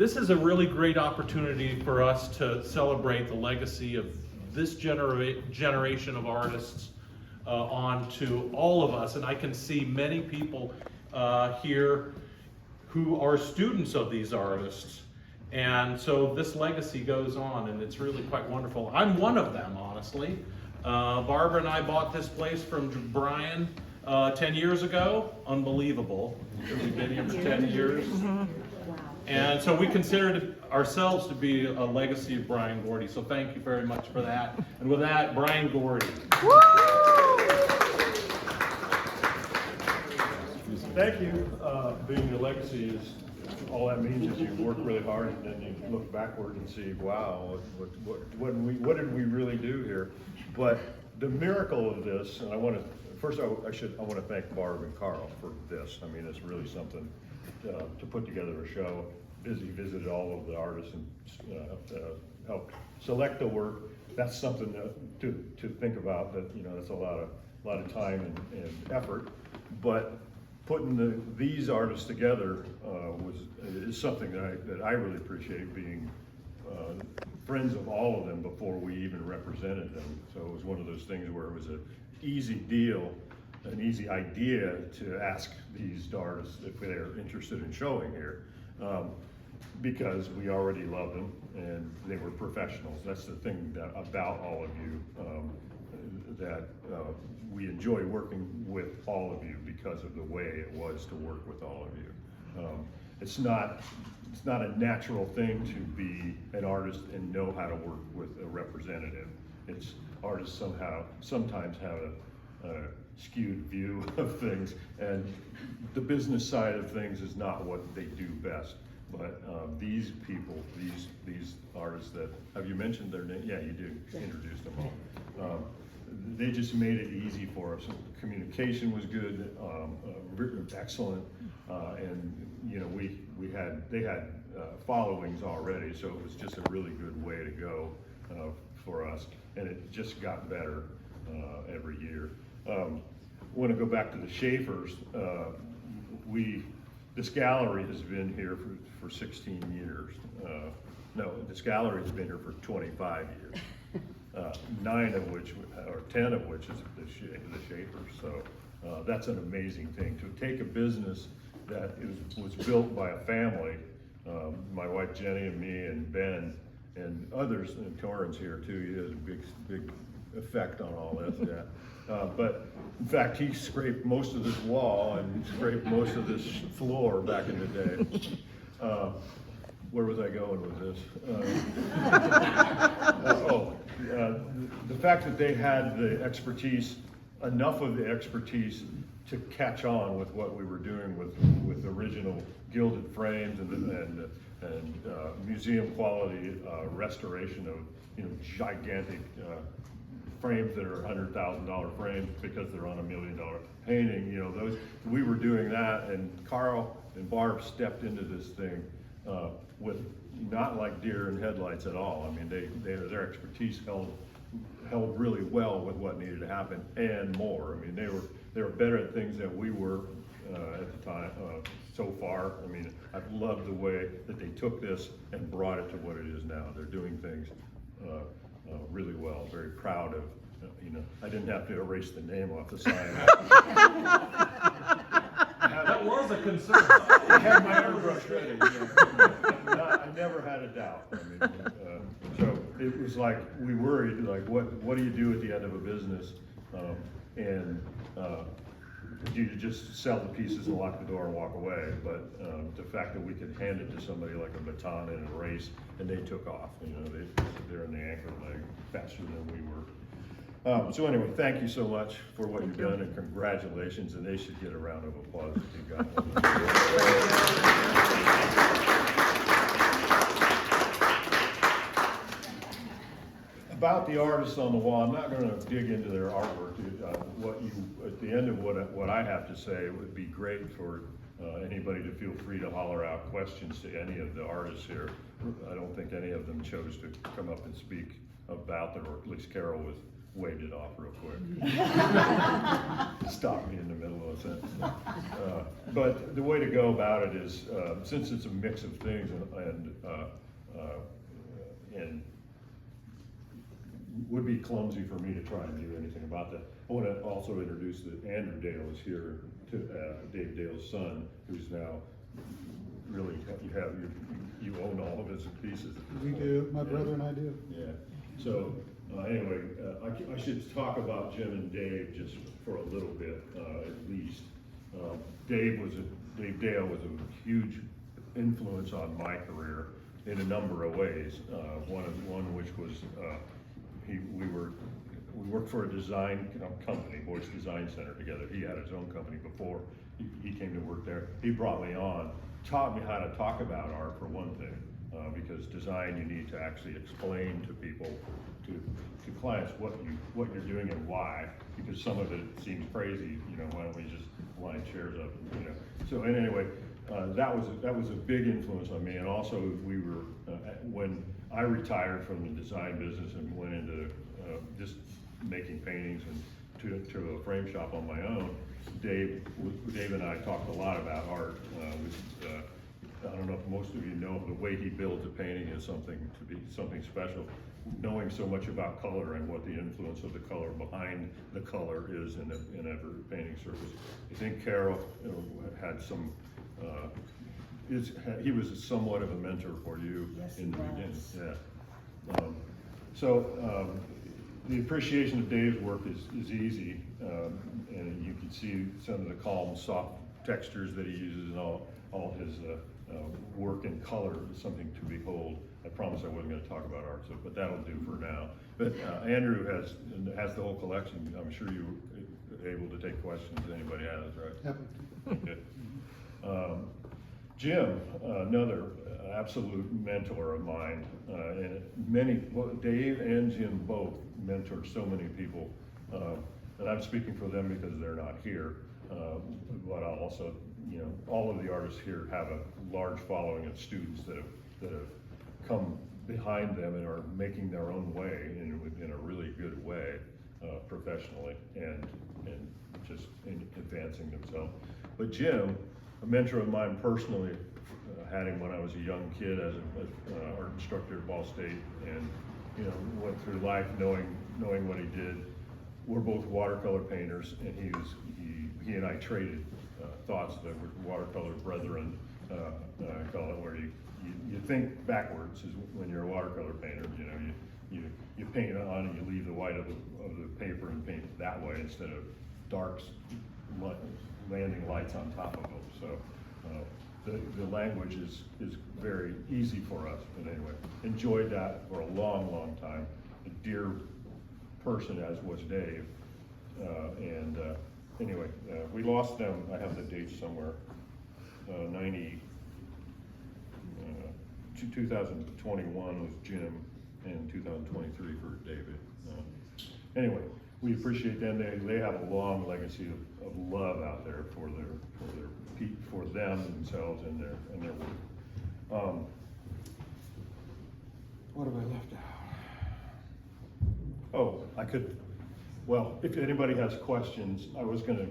this is a really great opportunity for us to celebrate the legacy of this generation of artists on to all of us. And I can see many people here who are students of these artists. And so this legacy goes on, and it's really quite wonderful. I'm one of them, honestly. Barbara and I bought this place from Brian 10 years ago. Unbelievable. We've been here for 10 years. And so we consider ourselves to be a legacy of Brian Gordy. So thank you very much for that. And with that, Brian Gordy. Thank you. Being a legacy is, all that means is you work really hard and then you look backward and see, wow, what did we really do here? But the miracle of this, and I want to, first I want to thank Barb and Carl for this. I mean, it's really something to put together a show. Busy visited all of the artists and helped select the work. That's something to think about. That, you know, that's a lot of time and effort. But putting these artists together is something that I really appreciate, being friends of all of them before we even represented them. So it was one of those things where it was an easy deal, an easy idea to ask these artists if they're interested in showing here, because we already loved them and they were professionals. That's the thing about all of you, that we enjoy working with all of you because of the way it was to work with all of you. It's not a natural thing to be an artist and know how to work with a representative. It's artists sometimes have a skewed view of things, and the business side of things is not what they do best. But these people, these artists that, have you mentioned their name? Yeah, you do. Introduce them all. They just made it easy for us. Communication was good, excellent, and you know, they had followings already, so it was just a really good way to go for us, and it just got better every year. Want to go back to the Schaefers. This gallery has been here for 16 years. No, this gallery has been here for 25 years. 9 of which, or 10 of which is the Schaefers. So that's an amazing thing, to take a business that was built by a family, my wife Jenny and me and Ben and others, and Torrance here too. He has a big effect on all this. Yeah. But in fact, he scraped most of this wall and scraped most of this floor back in the day. Where was I going with this? The fact that they had the expertise, enough of the expertise to catch on with what we were doing with original gilded frames and museum quality restoration of, you know, gigantic frames that are $100,000 frames because they're on $1 million painting. You know, those, we were doing that, and Carl and Barb stepped into this thing with not like deer in headlights at all. I mean, their expertise held really well with what needed to happen and more. I mean, they were better at things than we were at the time. So far, I mean, I've loved the way that they took this and brought it to what it is now. They're doing things really well. Very proud of. You know, I didn't have to erase the name off the sign. That was a concern. I had my airbrush ready. I never had a doubt. I mean, so it was like, we worried, like, what do you do at the end of a business? Do you just sell the pieces and lock the door and walk away? But the fact that we could hand it to somebody like a baton in a race, and they took off. You know, they're in the anchor leg faster than we were. So anyway, thank you so much for what you've done, and congratulations, and they should get a round of applause if you got one. About the artists on the wall, I'm not going to dig into their artwork. At the end of what I have to say, it would be great for anybody to feel free to holler out questions to any of the artists here. I don't think any of them chose to come up and speak about them, or at least Carol was waved it off real quick. Stopped me in the middle of a sentence. But the way to go about it is, since it's a mix of things and would be clumsy for me to try and do anything about that. I want to also introduce that Andrew Dale is here, to Dave Dale's son, who's now really, you own all of his pieces. We do, my brother and I do. Yeah, so anyway, I should talk about Jim and Dave just for a little bit, at least. Dave Dale was a huge influence on my career in a number of ways. One which was, we worked for a design company, Boyce Design Center together. He had his own company before he came to work there. He brought me on, taught me how to talk about art for one thing, because design you need to actually explain to people, to clients what you're doing and why, because some of it seems crazy. Why don't we just line chairs up? So anyway, that was a big influence on me. And also we were when I retired from the design business and went into just making paintings and to a frame shop on my own. Dave and I talked a lot about art. I don't know if most of you know, the way he builds a painting is something special. Knowing so much about color and what the influence of the color behind the color is in every painting surface. I think Carol had some. He was somewhat of a mentor for you in the beginning. Yeah. The appreciation of Dave's work is easy, and you can see some of the calm, soft textures that he uses in all his work and color is something to behold. I promised I wasn't going to talk about art, but that'll do for now. But Andrew has the whole collection. I'm sure you were able to take questions anybody has, right? Yep. Okay. Jim, another absolute mentor of mine, and Dave and Jim both mentored so many people, and I'm speaking for them because they're not here, but I'll also, all of the artists here have a large following of students that have come behind them and are making their own way in a really good way, professionally and just in advancing themselves. But Jim, a mentor of mine personally, had him when I was a young kid as an art instructor at Ball State, and went through life knowing what he did. We're both watercolor painters, and he and I traded thoughts that were watercolor brethren, I call it, where you think backwards is when you're a watercolor painter. You paint on and you leave the white of the paper and paint that way instead of darks landing lights on top of them. So the language is very easy for us. But anyway, enjoyed that for a long time. A dear person, as was Dave. Anyway, we lost them. I have the dates somewhere. 2021 was Jim, and 2023 for David. Anyway, we appreciate them. They have a long legacy of love out there for them themselves and their work. What have I left out? Oh, well, if anybody has questions, I was gonna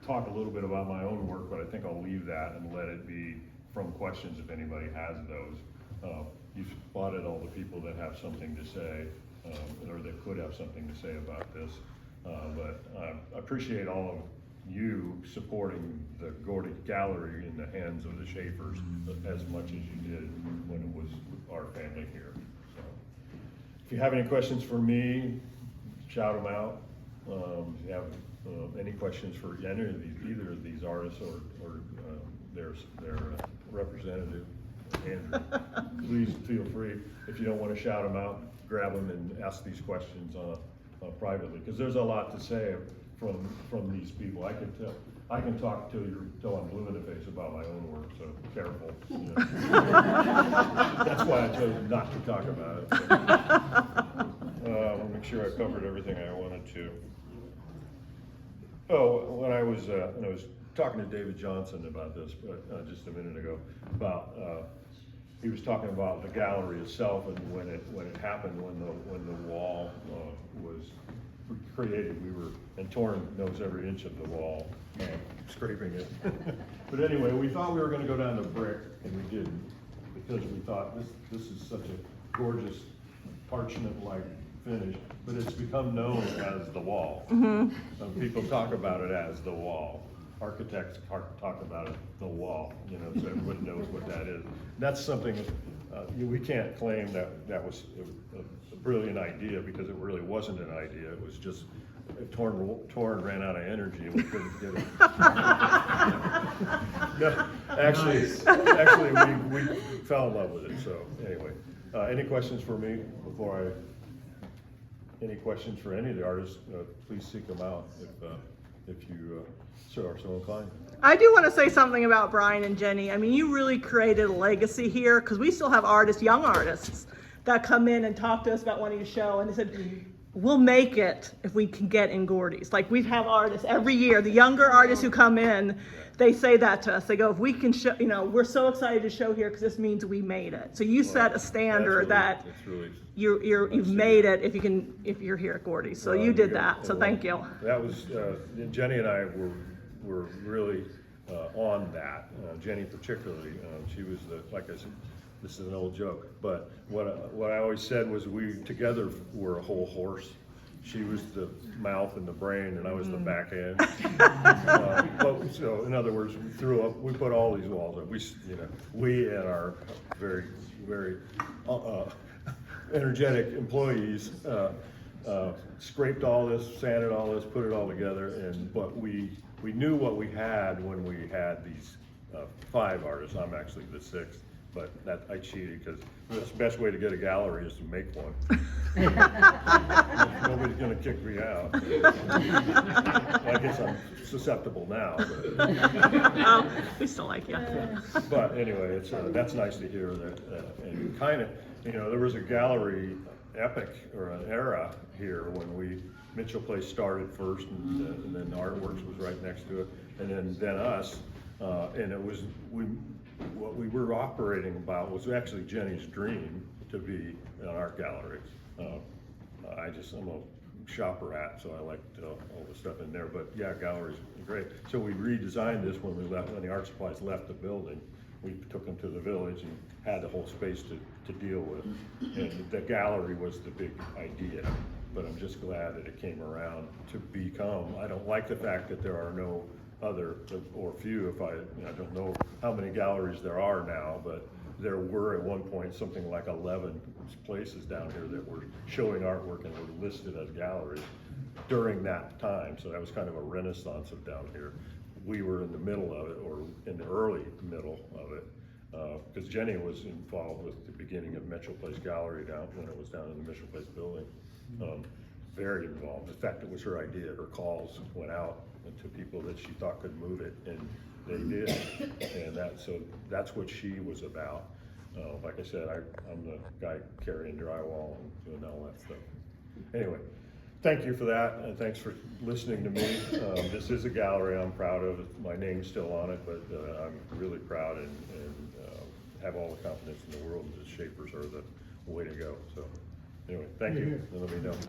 talk a little bit about my own work, but I think I'll leave that and let it be from questions if anybody has those. You've spotted all the people that have something to say, or that could have something to say about this. But I appreciate all of you supporting the Gordy Gallery in the hands of the Schaefers as much as you did when it was our family here. So, if you have any questions for me, shout them out. If you have any questions for either of these artists or their representative, Andrew, please feel free. If you don't want to shout them out, grab them and ask these questions privately, because there's a lot to say from these people. I can talk till I'm blue in the face about my own work, so careful. That's why I chose not to talk about it. So, I'll make sure I covered everything I wanted to. Oh, when I was talking to David Johnson about this, just a minute ago, about he was talking about the gallery itself and when it happened, when the wall was created, and Torrin knows every inch of the wall, scraping it. But anyway, we thought we were gonna go down to brick, and we didn't, because we thought this is such a gorgeous parchment-like finish, but it's become known as the wall. People talk about it as the wall. Architects talk about it, the wall, you know, so everyone knows what that is. That's something, we can't claim that was a brilliant idea, because it really wasn't an idea. It was just, Torrin ran out of energy and we couldn't get it. No, actually, we fell in love with it, so anyway. Any questions for me before any questions for any of the artists, please seek them out if you are so inclined. I do want to say something about Brian and Jenny. I mean, you really created a legacy here, because we still have artists, young artists, that come in and talk to us about wanting to show, and they said, we'll make it if we can get in Gordy's. Like, we have artists every year, the younger artists who come in, they say that to us. They go, if we can show, you know, we're so excited to show here because this means we made it. So you set a standard that you've made it if you're here at Gordy's. So you did that. So thank you. That was Jenny and I were really on that. Jenny particularly, she was like I said, this is an old joke, but what I always said was we together were a whole horse. She was the mouth and the brain, and I was the back end. But, so in other words, we put all these walls up. We and our very, very energetic employees scraped all this, sanded all this, put it all together, but we knew what we had when we had these 5 artists. I'm actually the 6th. But I cheated, because the best way to get a gallery is to make one. Nobody's gonna kick me out. I guess I'm susceptible now. But, We still like you. but anyway, that's nice to hear that. And kind of, there was a gallery epic or an era here when Mitchell Place started first, and then Artworks was right next to it, and then us, and it was what we were operating about was actually Jenny's dream to be an art gallery. I'm a shopper so I liked all the stuff in there, but yeah, galleries are great. So we redesigned this when when the art supplies left the building. We took them to the village and had the whole space to deal with. And the gallery was the big idea, but I'm just glad that it came around to become. I don't like the fact that there are no other, or few, I don't know how many galleries there are now, but there were at one point something like 11 places down here that were showing artwork and were listed as galleries during that time. So that was kind of a renaissance of down here. We were in the middle of it, or in the early middle of it, because Jenny was involved with the beginning of Mitchell Place Gallery when it was down in the Mitchell Place building. Very involved. In fact, it was her idea. Her calls went out to people that she thought could move it, and they did. And that's what she was about. Like I said, I'm the guy carrying drywall and doing all that stuff. Anyway, thank you for that, and thanks for listening to me. This is a gallery I'm proud of. My name's still on it, but I'm really proud and have all the confidence in the world that Shapers are the way to go. So anyway, thank you, and let me know.